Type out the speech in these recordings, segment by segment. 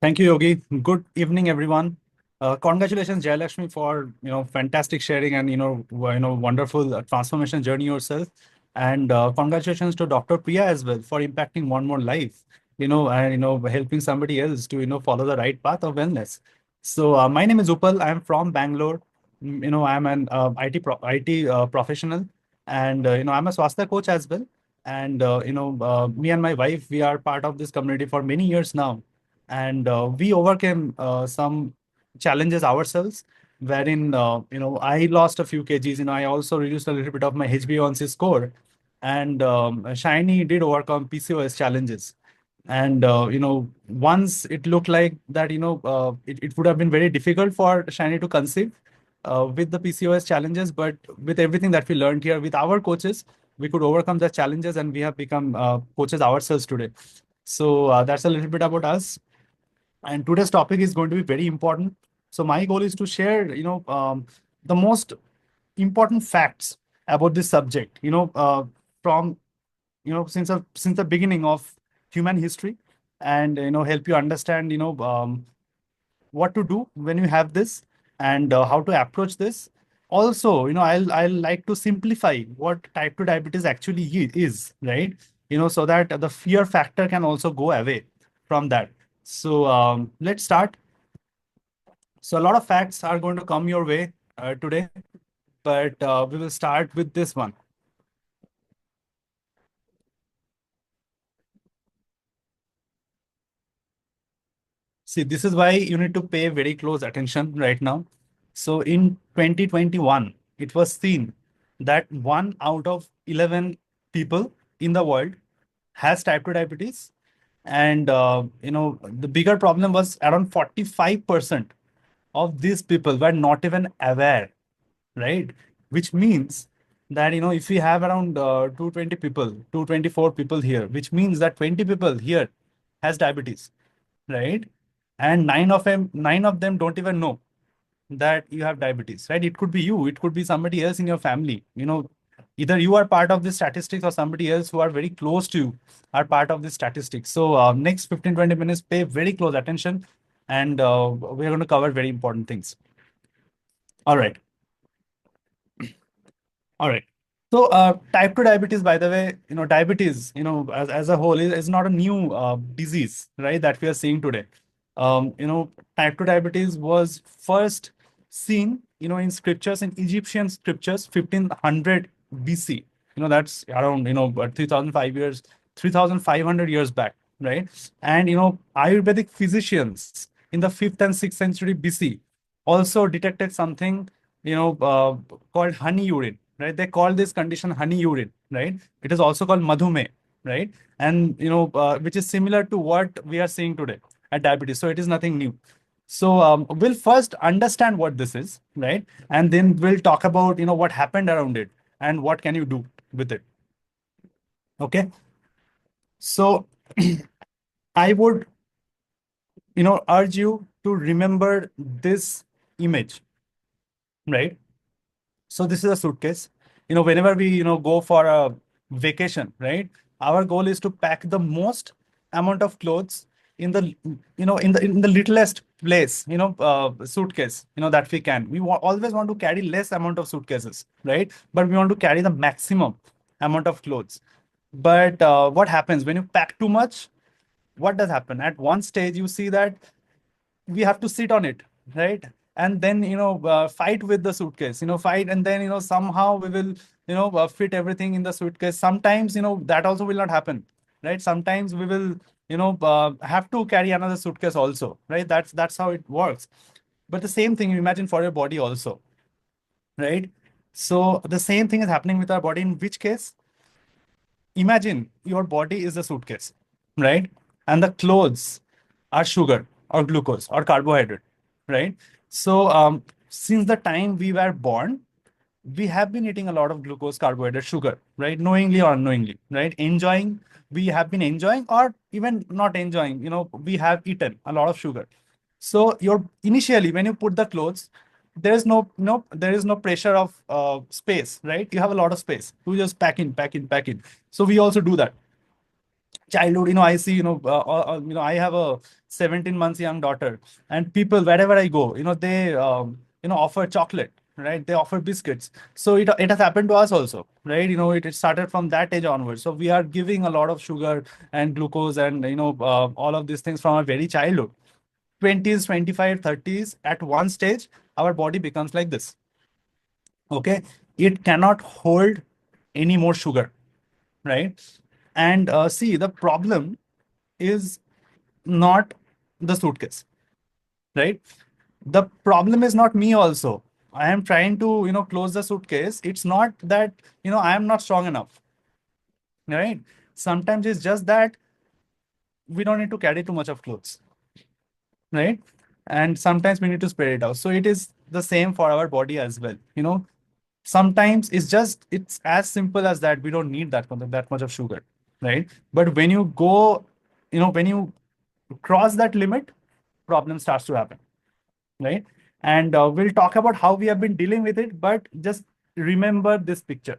Thank you, Yogi. Good evening, everyone. Congratulations, Jayalakshmi, for fantastic sharing and wonderful transformation journey yourself. And congratulations to Dr. Priya as well for impacting one more life. And helping somebody else to follow the right path of wellness. So my name is Upal. I'm from Bangalore. I'm an IT professional, and I'm a Swasthya coach as well. And me and my wife, we are part of this community for many years now, and we overcame some challenges ourselves, wherein I lost a few kgs. I also reduced a little bit of my HbA1c score, and Shiny did overcome PCOS challenges. And once it looked like that, it would have been very difficult for Shiny to conceive with the PCOS challenges, but with everything that we learned here with our coaches, we could overcome the challenges, and we have become coaches ourselves today. So that's a little bit about us. And today's topic is going to be very important. So my goal is to share, the most important facts about this subject. From since the beginning of human history, and help you understand, what to do when you have this, and how to approach this. Also, I'll like to simplify what type 2 diabetes actually is, right? So that the fear factor can also go away from that. So let's start. So a lot of facts are going to come your way today, but we will start with this one. See, this is why you need to pay very close attention right now. So in 2021, it was seen that 1 out of 11 people in the world has type 2 diabetes. And, the bigger problem was around 45% of these people were not even aware, right? Which means that, if we have around 220 people, 224 people here, which means that 20 people here has diabetes, right? And nine of them don't even know that you have diabetes, right? It could be you, it could be somebody else in your family. Either you are part of the statistics, or somebody else who are very close to you are part of the statistics. So next 15-20 minutes, pay very close attention, and we're going to cover very important things. All right. All right. So, type 2 diabetes, by the way, diabetes, as a whole is not a new disease, right, that we are seeing today. Type 2 diabetes was first seen, in scriptures, in Egyptian scriptures, 1500 BC. That's around, 3005 years, 3500 years back, right? And, Ayurvedic physicians in the 5th and 6th century BC also detected something, called honey urine, right? They call this condition honey urine, right? It is also called madhume, right? And which is similar to what we are seeing today at diabetes. So it is nothing new. So we'll first understand what this is, right? And then we'll talk about what happened around it and what can you do with it. Okay. So I would urge you to remember this image, right? So this is a suitcase. Whenever we, go for a vacation, right? Our goal is to pack the most amount of clothes in the, in the littlest place, suitcase, that we can. We always want to carry less amount of suitcases, right? But we want to carry the maximum amount of clothes. But what happens when you pack too much? What does happen? At one stage, you see that we have to sit on it, right? And then fight with the suitcase, fight, and then somehow we will fit everything in the suitcase. Sometimes that also will not happen, right? Sometimes we will have to carry another suitcase also, right? That's how it works. But the same thing you imagine for your body also, right? So the same thing is happening with our body, in which case, imagine your body is a suitcase, right? And the clothes are sugar or glucose or carbohydrate, right? So, since the time we were born, we have been eating a lot of glucose, carbohydrate, sugar, right? Knowingly or unknowingly, right? We have been enjoying, or even not enjoying, we have eaten a lot of sugar. So, your initially, when you put the clothes, there is no pressure of space, right? You have a lot of space. You just pack in, pack in, pack in. So we also do that. Childhood, I see, I have a 17 months young daughter. And people, wherever I go, they, offer chocolate, right? They offer biscuits. So it has happened to us also, right? It started from that age onwards. So we are giving a lot of sugar and glucose and, all of these things from our very childhood. 20s, 25, 30s, at one stage, our body becomes like this. Okay. It cannot hold any more sugar, right? And see, the problem is not the suitcase, right? The problem is not me also. I am trying to, close the suitcase. It's not that, I am not strong enough, right? Sometimes it's just that we don't need to carry too much of clothes, right? And sometimes we need to spread it out. So it is the same for our body as well. Sometimes it's as simple as that. We don't need that much of sugar, right? But when you go, when you cross that limit, problem starts to happen, right? And we'll talk about how we have been dealing with it, but just remember this picture.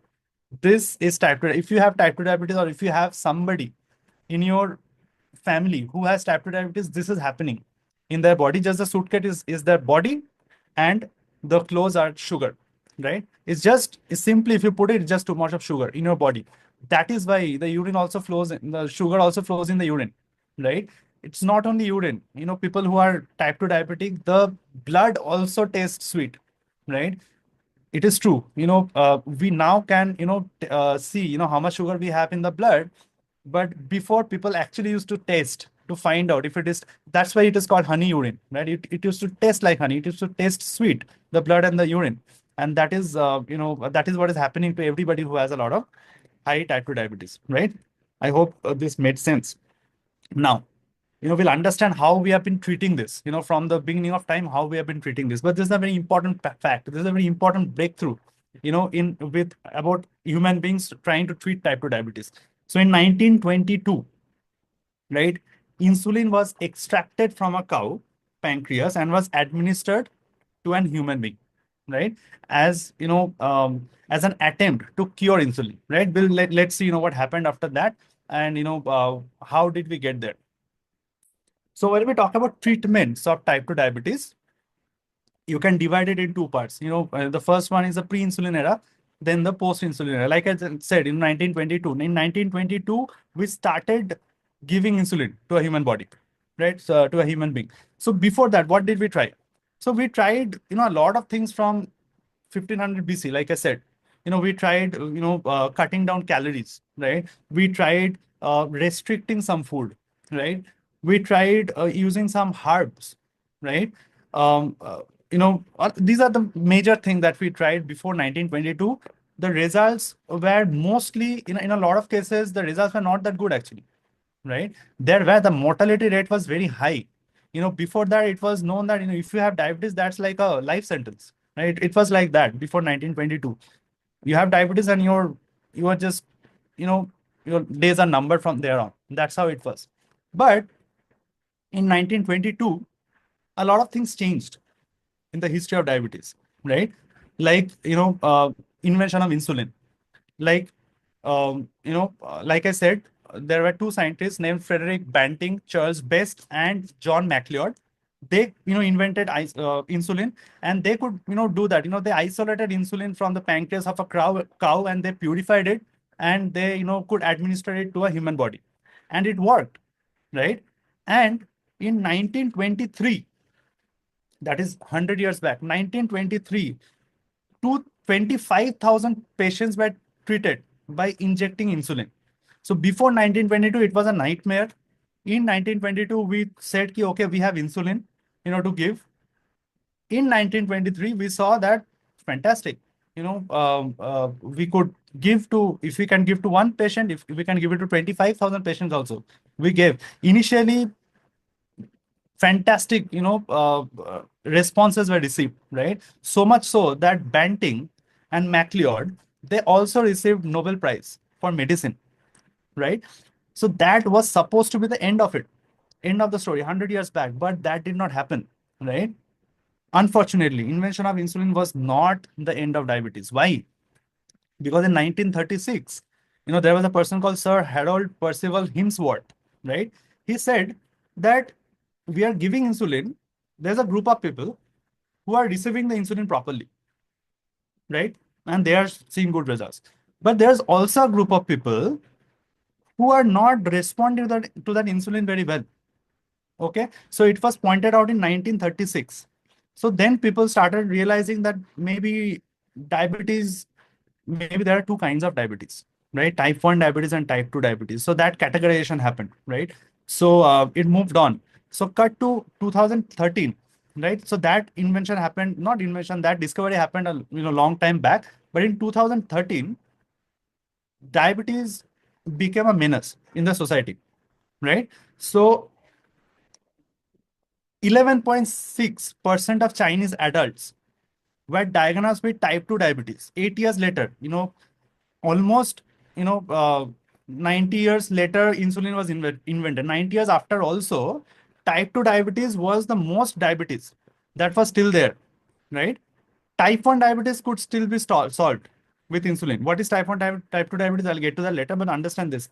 This is type 2. If you have type 2 diabetes, or if you have somebody in your family who has type 2 diabetes, this is happening in their body. Just the suitcase is their body, and the clothes are sugar, right? It's simply, if you put it, just too much of sugar in your body. That is why the urine also flows, the sugar also flows in the urine, right? It's not only urine. People who are type 2 diabetic, the blood also tastes sweet, right? It is true. We now can, see, how much sugar we have in the blood. But before, people actually used to taste to find out if it is, that's why it is called honey urine, right? It used to taste like honey. It used to taste sweet, the blood and the urine. And that is what is happening to everybody who has a lot of high type 2 diabetes, right? I hope this made sense. Now, we'll understand how we have been treating this, from the beginning of time, how we have been treating this. But this is a very important fact. This is a very important breakthrough, in with about human beings trying to treat type 2 diabetes. So in 1922, right, insulin was extracted from a cow pancreas and was administered to an human being, right? As an attempt to cure insulin, right? Let's see, what happened after that, and how did we get there. So when we talk about treatments of type 2 diabetes, you can divide it in two parts. The first one is the pre-insulin era, then the post-insulin era. Like I said, in 1922, we started giving insulin to a human body, right? So to a human being. So before that, what did we try? So we tried, a lot of things from 1500 BC, like I said. We tried, cutting down calories, right? We tried restricting some food, right? We tried using some herbs, right? Um, uh, these are the major things that we tried before 1922. The results were mostly, in a lot of cases, the results were not that good actually, right? There where the mortality rate was very high. Before that, it was known that, if you have diabetes, that's like a life sentence, right? It was like that before 1922. You have diabetes and you are just, you know, your days are numbered from there on. That's how it was. But in 1922, a lot of things changed in the history of diabetes, right? Like, invention of insulin. Like, like I said, there were two scientists named Frederick Banting, Charles Best, and John MacLeod. They, invented insulin, and they could, do that. They isolated insulin from the pancreas of a cow, and they purified it, and they, could administer it to a human body, and it worked, right? And in 1923, that is 100 years back, 1923, to 25,000 patients were treated by injecting insulin. So before 1922, it was a nightmare. In 1922, we said, ki, okay, we have insulin, to give. In 1923, we saw that fantastic. We could give to, if we can give to one patient, if we can give it to 25,000 patients also. We gave. Initially, fantastic, responses were received, right? So much so that Banting and MacLeod, they also received Nobel Prize for medicine, right? So that was supposed to be the end of it, end of the story, 100 years back, but that did not happen, right? Unfortunately, invention of insulin was not the end of diabetes. Why? Because in 1936, there was a person called Sir Harold Percival Himsworth, right? He said that we are giving insulin, there's a group of people who are receiving the insulin properly, right? And they are seeing good results. But there's also a group of people who are not responding to that insulin very well. Okay, so it was pointed out in 1936. So then people started realizing that maybe diabetes, maybe there are two kinds of diabetes, right? Type 1 diabetes and type 2 diabetes. So that categorization happened, right? So it moved on. So cut to 2013, right? So that invention happened, not invention, that discovery happened a long time back. But in 2013, diabetes became a menace in the society, right? So 11.6% of Chinese adults were diagnosed with type 2 diabetes 8 years later. Almost, you know, uh, 90 years later, insulin was invented. 90 years after, also, type 2 diabetes was the most diabetes that was still there, right? Type 1 diabetes could still be solved with insulin. What is type 1 type 2 diabetes? I'll get to that later, but understand this.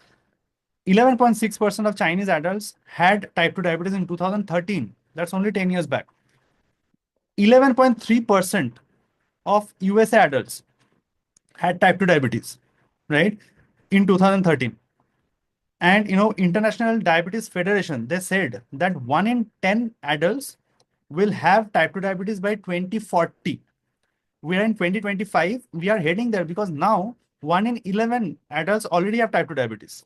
11.6% of Chinese adults had type 2 diabetes in 2013. That's only 10 years back. 11.3% of USA adults had type 2 diabetes, right? In 2013. And International Diabetes Federation, they said that 1 in 10 adults will have type 2 diabetes by 2040. We are in 2025. We are heading there because now 1 in 11 adults already have type 2 diabetes,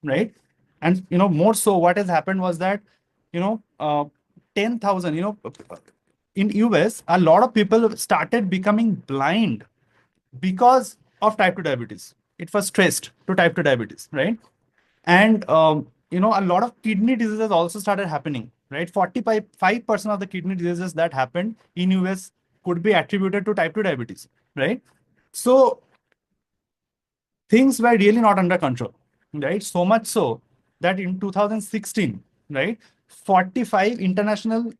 right? And more so, what has happened was that, you know, uh, 10,000, in US, a lot of people started becoming blind because of type 2 diabetes. It was traced to type 2 diabetes, right? And a lot of kidney diseases also started happening, right? 45% of the kidney diseases that happened in US could be attributed to type 2 diabetes, right? So things were really not under control, right? So much so that in 2016, right, 45 international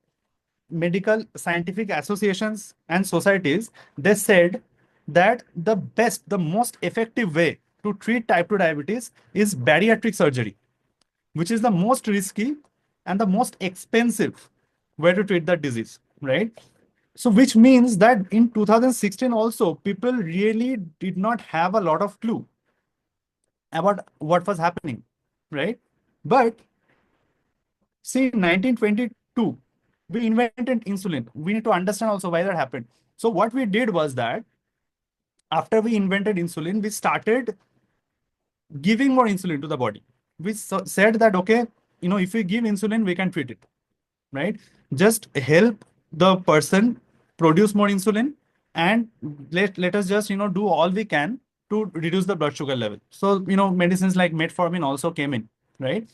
medical scientific associations and societies, they said that the most effective way to treat type 2 diabetes is bariatric surgery, which is the most risky and the most expensive way to treat that disease, right? So which means that in 2016 also, people really did not have a lot of clue about what was happening, right? But see, in 1922, we invented insulin. We need to understand also why that happened. So what we did was that after we invented insulin, we started giving more insulin to the body. We said that, okay, if we give insulin, we can treat it, right? Just help the person produce more insulin, and let us just, do all we can to reduce the blood sugar level. So, medicines like metformin also came in, right?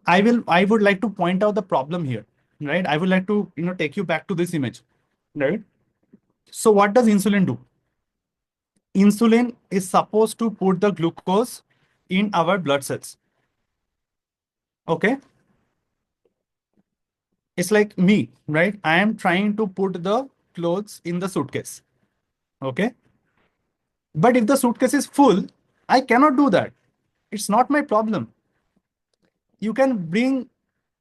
I would like to point out the problem here, right? I would like to, take you back to this image, right? So what does insulin do? Insulin is supposed to put the glucose in our blood cells. Okay. It's like me, right? I am trying to put the clothes in the suitcase. Okay. But if the suitcase is full, I cannot do that. It's not my problem. You can bring,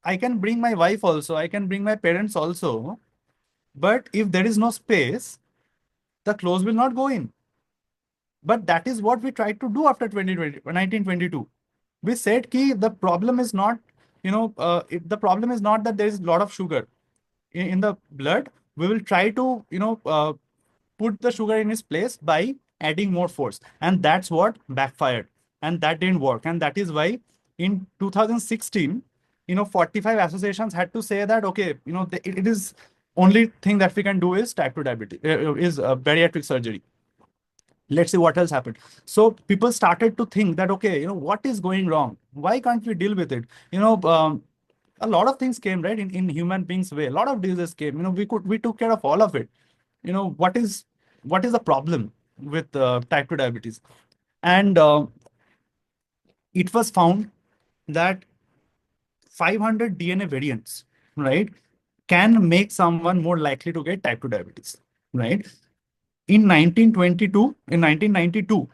I can bring my wife also, I can bring my parents also. But if there is no space, the clothes will not go in. But that is what we tried to do after 1922. We said ki the problem is not, the problem is not that there is a lot of sugar in the blood. We will try to, put the sugar in its place by adding more force. And that's what backfired. And that didn't work. And that is why in 2016, 45 associations had to say that, okay, it is only thing that we can do is type 2 diabetes, is bariatric surgery. Let's see what else happened. So people started to think that, okay, what is going wrong? Why can't we deal with it? A lot of things came, right, in human beings way. A lot of diseases came. We took care of all of it. What is the problem with type 2 diabetes? And it was found that 500 DNA variants, right, can make someone more likely to get type 2 diabetes, right? In 1922, in 1992,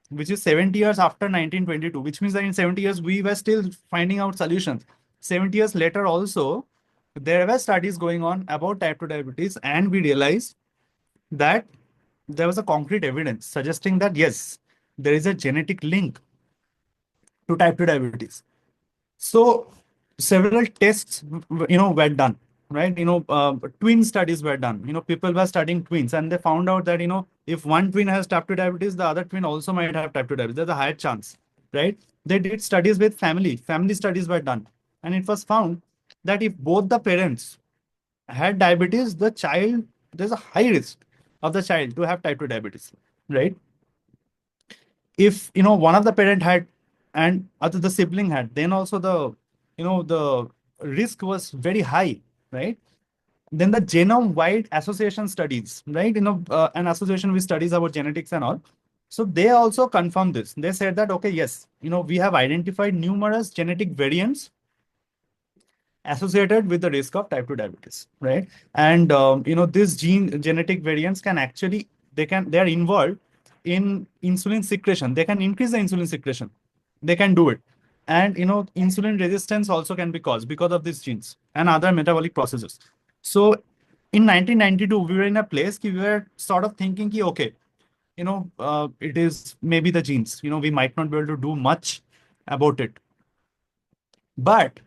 which is 70 years after 1922, which means that in 70 years, we were still finding out solutions. 70 years later also, there were studies going on about type 2 diabetes, and we realized that there was a concrete evidence suggesting that yes, there is a genetic link to type 2 diabetes. So several tests, were done, right? Twin studies were done. People were studying twins, and they found out that if one twin has type 2 diabetes, the other twin also might have type 2 diabetes. There's a higher chance, right? They did studies with family studies were done, and it was found that if both the parents had diabetes, there's a high risk of the child to have type 2 diabetes, right? If one of the parent had and other the sibling had, then also the risk was very high, right? Then the genome wide association studies, right? An association with studies about genetics and all. So they also confirmed this. They said that okay, yes, we have identified numerous genetic variants associated with the risk of type 2 diabetes, right? And these genetic variants can actually, they are involved in insulin secretion. They can increase the insulin secretion. They can do it. And insulin resistance also can be caused because of these genes and other metabolic processes. So in 1992, we were in a place we were sort of thinking ki, okay, it is maybe the genes, we might not be able to do much about it. But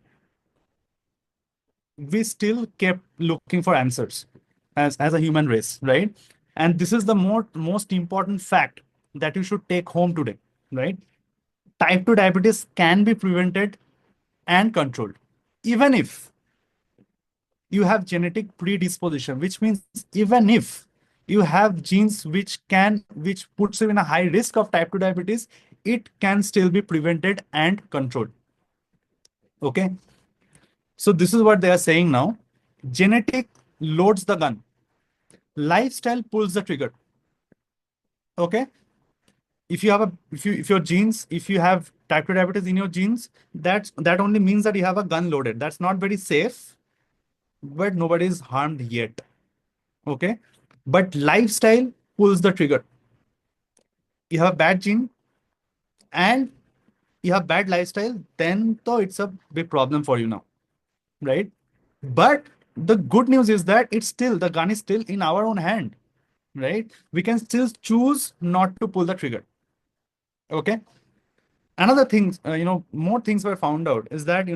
we still kept looking for answers as a human race, right? And this is the most important fact that you should take home today, right? Type 2 diabetes can be prevented and controlled, even if you have genetic predisposition, which means even if you have genes which puts you in a high risk of type 2 diabetes, it can still be prevented and controlled. Okay. So this is what they are saying now. Genetic loads the gun. Lifestyle pulls the trigger. Okay. If your genes, if you have type 2 diabetes in your genes, that only means that you have a gun loaded. That's not very safe, but nobody is harmed yet. Okay. But lifestyle pulls the trigger. You have a bad gene and you have bad lifestyle, then though it's a big problem for you now, right? But the good news is that the gun is still in our own hand, right? We can still choose not to pull the trigger. Okay. Another thing, more things were found out is that,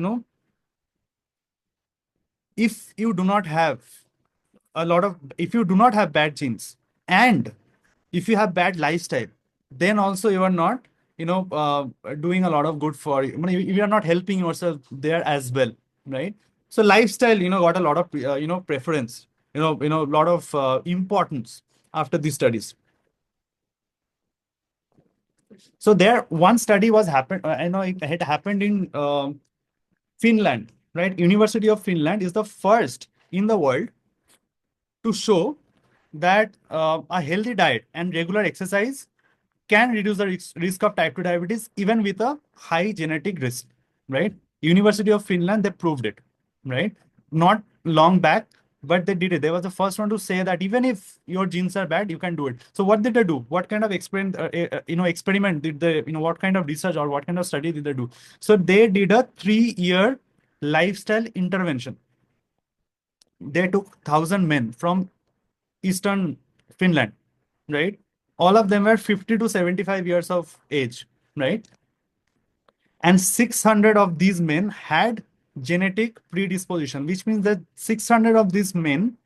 if you do not have if you do not have bad genes and if you have bad lifestyle, then also you are not, doing a lot of good for you. I mean, you are not helping yourself there as well, right? So lifestyle, got a lot of, preference, a lot of importance after these studies. So there, one study was happened. I know it had happened in Finland, right? University of Finland is the first in the world to show that a healthy diet and regular exercise can reduce the risk of type 2 diabetes even with a high genetic risk, right? University of Finland, they proved it, right? Not long back, but they did it. They were the first one to say that even if your genes are bad, you can do it. So what did they do? What kind of experiment did they, what kind of research or what kind of study did they do? So they did a 3-year lifestyle intervention. They took 1,000 men from Eastern Finland, right? All of them were 50 to 75 years of age, right? And 600 of these men had genetic predisposition, which means that 600 of these men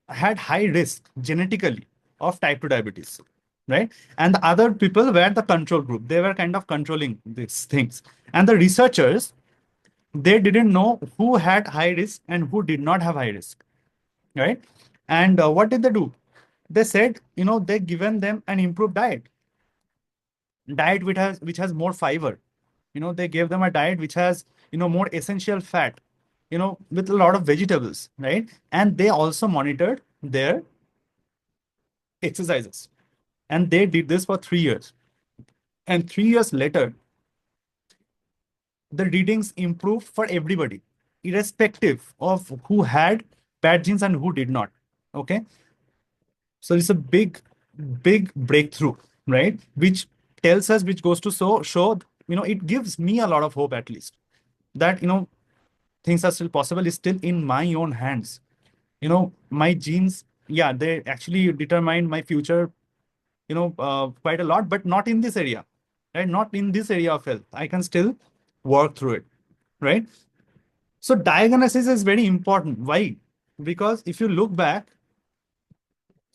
had high risk genetically of type 2 diabetes, right? And the other people were the control group. They were kind of controlling these things. And the researchers, they didn't know who had high risk and who did not have high risk, right? And what did they do? They said, they given them an improved diet which has more fiber. They gave them a diet which has, more essential fat, with a lot of vegetables, right? And they also monitored their exercises. And they did this for 3 years. And 3 years later, the readings improved for everybody, irrespective of who had bad genes and who did not. Okay. So it's a big, big breakthrough, right? Which goes to show, it gives me a lot of hope, at least, that, things are still possible is still in my own hands. My genes, yeah, they actually determine my future, quite a lot, but not in this area, right? Not in this area of health. I can still work through it, right? So diagnosis is very important. Why? Because if you look back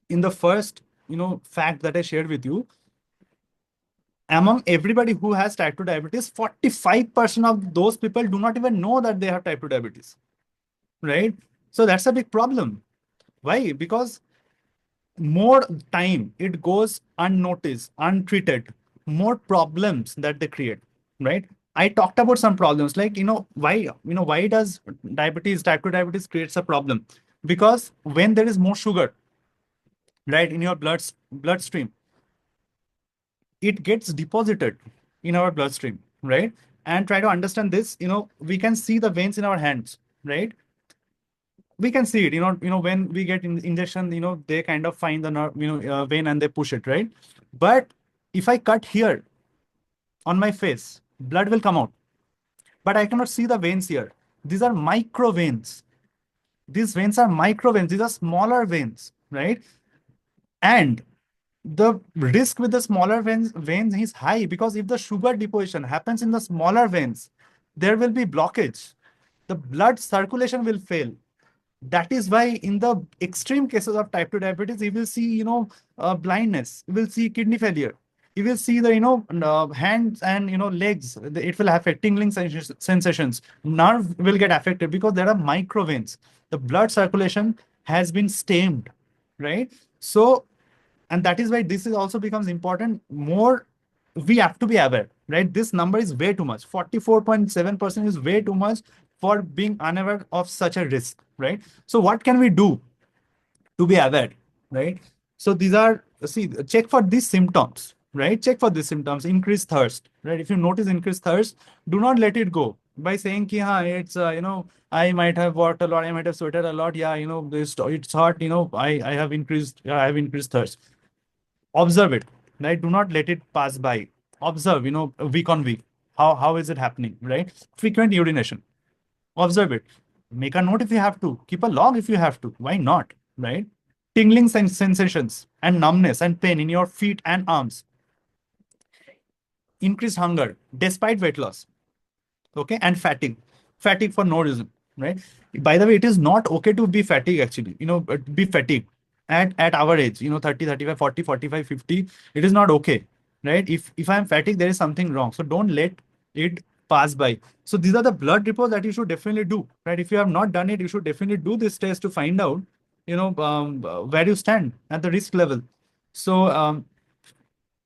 in the first, fact that I shared with you, among everybody who has type 2 diabetes, 45% of those people do not even know that they have type 2 diabetes, right? So that's a big problem. Why? Because more time it goes unnoticed, untreated, more problems that they create, right? I talked about some problems like, why does type 2 diabetes creates a problem? Because when there is more sugar, right, in your bloodstream, it gets deposited in our bloodstream, right? And try to understand this, we can see the veins in our hands, right? We can see it, when we get injection, they kind of find the vein and they push it, right? But if I cut here on my face, blood will come out, but I cannot see the veins here. These are micro veins. These veins are micro veins. These are smaller veins, right? And the risk with the smaller veins is high, because if the sugar deposition happens in the smaller veins, there will be blockage. The blood circulation will fail. That is why in the extreme cases of type 2 diabetes, you will see, blindness, you will see kidney failure, you will see the, hands and, legs, it will affect tingling sensations, nerve will get affected because there are micro veins. The blood circulation has been stemmed, right? So, and that is why this is also becomes important more. We have to be aware, right? This number is way too much. 44.7% is way too much for being unaware of such a risk, right? So what can we do to be aware, right? So these are, see, check for these symptoms, right? Check for these symptoms. Increased thirst, right? If you notice increased thirst, do not let it go by saying ki, it's I might have walked a lot, I might have sweated a lot, yeah, this it's hot, I have increased thirst. Observe it, right? Do not let it pass by. Observe, week on week, how is it happening, right? Frequent urination, observe it. Make a note if you have to, keep a log if you have to, why not, right? Tingling sensations and numbness and pain in your feet and arms, increased hunger despite weight loss, okay, and fatigue for no reason, right? By the way, it is not okay to be fatigued, actually, be fatigued at our age, 30, 35, 40, 45, 50. It is not okay, right? If I'm fatigued, there is something wrong, so don't let it pass by. So these are the blood reports that you should definitely do, right? If you have not done it, you should definitely do this test to find out, where you stand at the risk level. So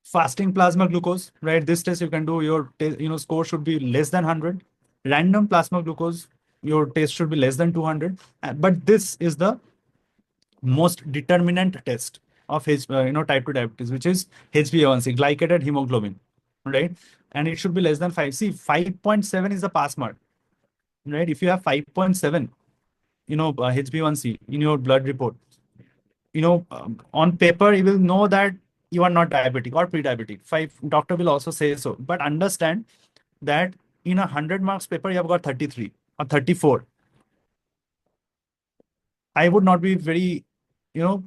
fasting plasma glucose, right? This test you can do. Your score should be less than 100. Random plasma glucose, your test should be less than 200. But this is the most determinant test of type 2 diabetes, which is HbA1c, glycated hemoglobin, right? And it should be less than 5. See, 5.7 is the pass mark, right? If you have 5.7, HbA1c in your blood report, on paper, you will know that you are not diabetic or pre-diabetic. Doctor will also say so. But understand that in a 100 marks paper, you have got 33 or 34. I would not be very,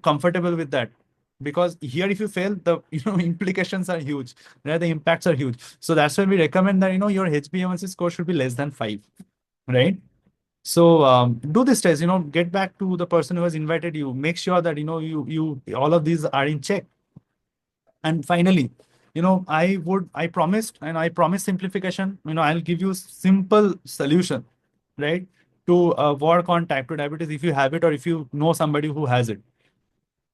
comfortable with that, because here, if you fail, the implications are huge. Right? The impacts are huge. So that's why we recommend that your HbA1c score should be less than 5, right? So do this test. Get back to the person who has invited you. Make sure that you all of these are in check. And finally, I promised, and I promise simplification. I'll give you simple solution, right, to work on type 2 diabetes if you have it or if you know somebody who has it.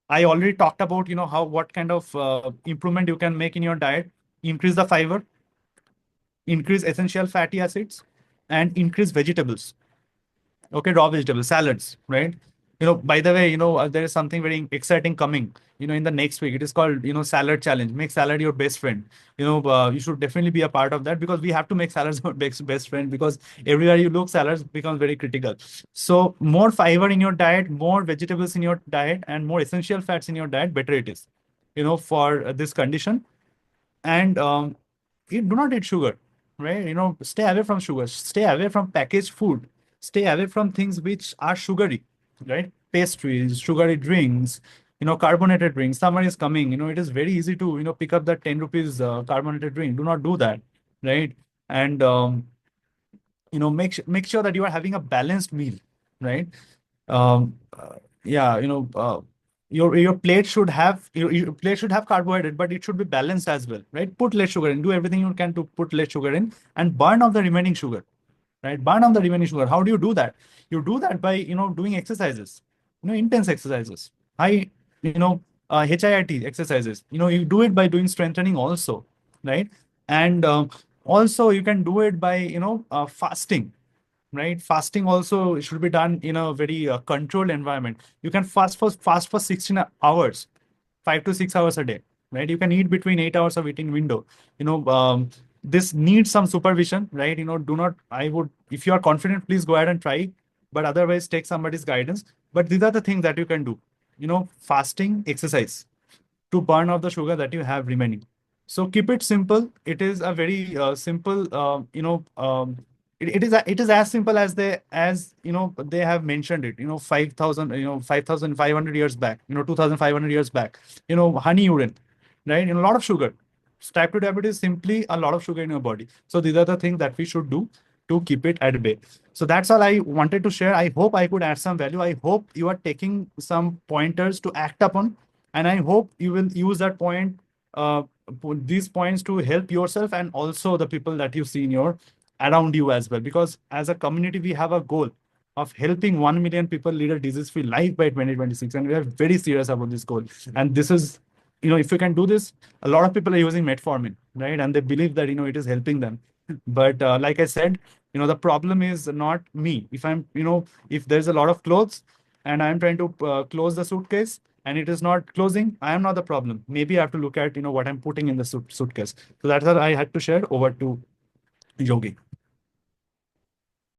I already talked about, what kind of improvement you can make in your diet. Increase the fiber, increase essential fatty acids, and increase vegetables. Okay, raw vegetables, salads, right? By the way, there is something very exciting coming, in the next week. It is called, salad challenge. Make salad your best friend. You should definitely be a part of that, because we have to make salads our best friend, because everywhere you look, salads becomes very critical. So more fiber in your diet, more vegetables in your diet, and more essential fats in your diet, better it is, for this condition. And do not eat sugar, right? Stay away from sugar, stay away from packaged food. stay away from things which are sugary, right? Pastries, sugary drinks, carbonated drinks. Summer is coming, it is very easy to, pick up that 10 rupees carbonated drink. Do not do that, right? And, make sure that you are having a balanced meal, right? Yeah, your plate should have your plate should have carbohydrate, but it should be balanced as well, right? Put less sugar in. Do everything you can to put less sugar in and burn off the remaining sugar, right? Burn off the remaining sugar. How do you do that? You do that by doing exercises, intense exercises, high HIIT exercises. You do it by doing strengthening also, right? And also you can do it by fasting, right? Fasting also should be done in a very controlled environment. You can fast for 16 hours, 5 to 6 hours a day, right? You can eat between 8 hours of eating window. This needs some supervision, right? Do not. I would, if you are confident, please go ahead and try. But otherwise, take somebody's guidance. But these are the things that you can do. Fasting, exercise to burn off the sugar that you have remaining. So keep it simple. It is a very simple, it is as simple as they have mentioned it, 5,000, 5,500 years back, 2,500 years back, honey urine, right? A lot of sugar. Type 2 diabetes is simply a lot of sugar in your body. So these are the things that we should do to keep it at bay. So that's all I wanted to share. I hope I could add some value. I hope you are taking some pointers to act upon, and I hope you will use that uh, these points to help yourself and also the people that you see in your around you as well. Because as a community, we have a goal of helping 1 million people lead a disease-free life by 2026, and we are very serious about this goal. And this is, if you can do this, a lot of people are using metformin, right? And they believe that it is helping them. But like I said, the problem is not me. If I'm, if there's a lot of clothes and I'm trying to close the suitcase and it is not closing, I am not the problem. Maybe I have to look at, what I'm putting in the suitcase. So that's what I had to share. Over to Yogi.